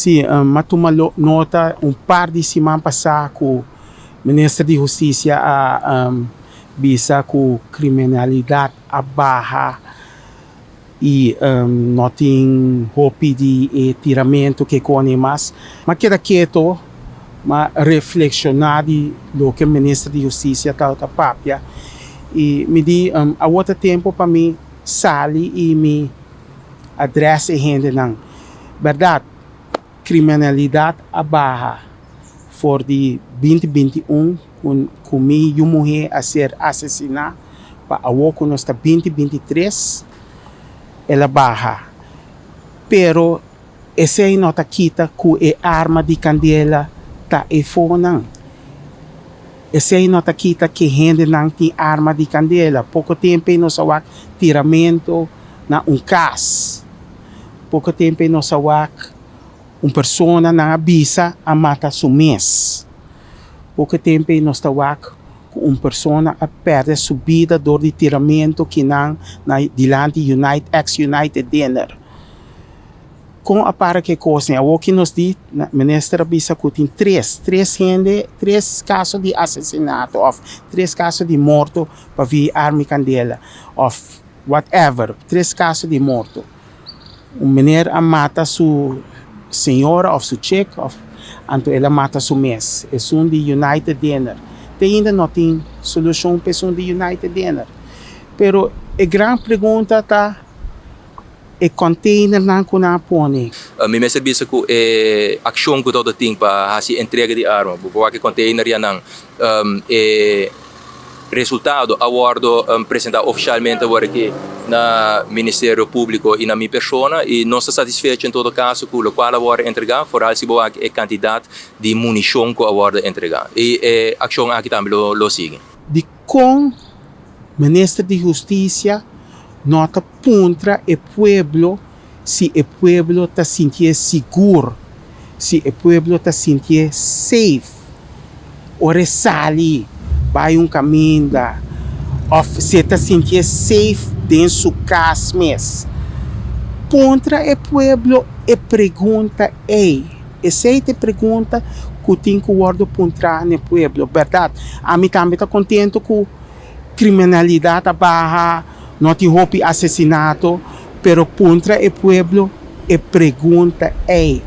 Sim, matumalo nota par de semanas passadas que o Ministro da Justiça visa que a criminalidade abaixa e não tem roupa de tiramento que conhe mais. Mas queda quieto, mas reflexionar do que o Ministro da Justiça está papia. E me diz, há outro tempo para mim sair e me adresse gente não. Verdade, criminalidade abaixa. For de 2021, com minha mulher a ser assassinada, para a outra nós está 2023, ela baixa. Pero essa aí nota quita que a arma de candela está e fora. Essa aí nota quita que gente não tem arma de candela. Pouco tempo nós há tiramento na caso. Pouco tempo nós há uma pessoa na avisa a matar seu mês. Pouco tempo nós estamos com uma pessoa a perder sua vida dor de tiramento que não diante ex-United Dinner. Com a para que coisa, o que nos diz, o ministro avisa que tem três casos de assassinato, ou três casos de morto para vir arma candela, ou whatever, três casos de morto. Uma mulher a mata sua senhora ou sua chick, então ela mata sua mês. É um de United Dinner. Ainda não tem solução para um de United Dinner. Pero a grande pergunta está e container não que não põe. Me serviço que é ação que todo tem para fazer entrega de arma. Porque container já não é resultado aguardo apresentar oficialmente agora aqui na Ministério Público e na minha pessoa e não está satisfeito em todo caso com o qual agora entregar, for se boa é quantidade de munição que agora entregar. E a ação aqui também lo sigue. De com Ministro da Justiça nota contra o pueblo, se o pueblo está sentindo seguro, se o pueblo está sentindo safe, ora sali, vai caminho ou se está sentindo safe dentro de sua casa mesmo. Contra o pueblo, a pergunta é, essa pergunta que tem que guardar contra o pueblo, verdade? A mim também está contente com criminalidade baixa, não tem roupa assassinato, pero contra o pueblo, a pergunta é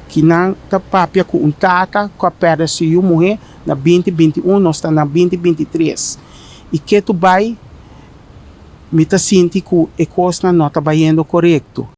que não está papia com tata que perde sua mulher na 2021, nós estamos na 2023. E que tu vai, me está sentindo que a coisa não está indo correto.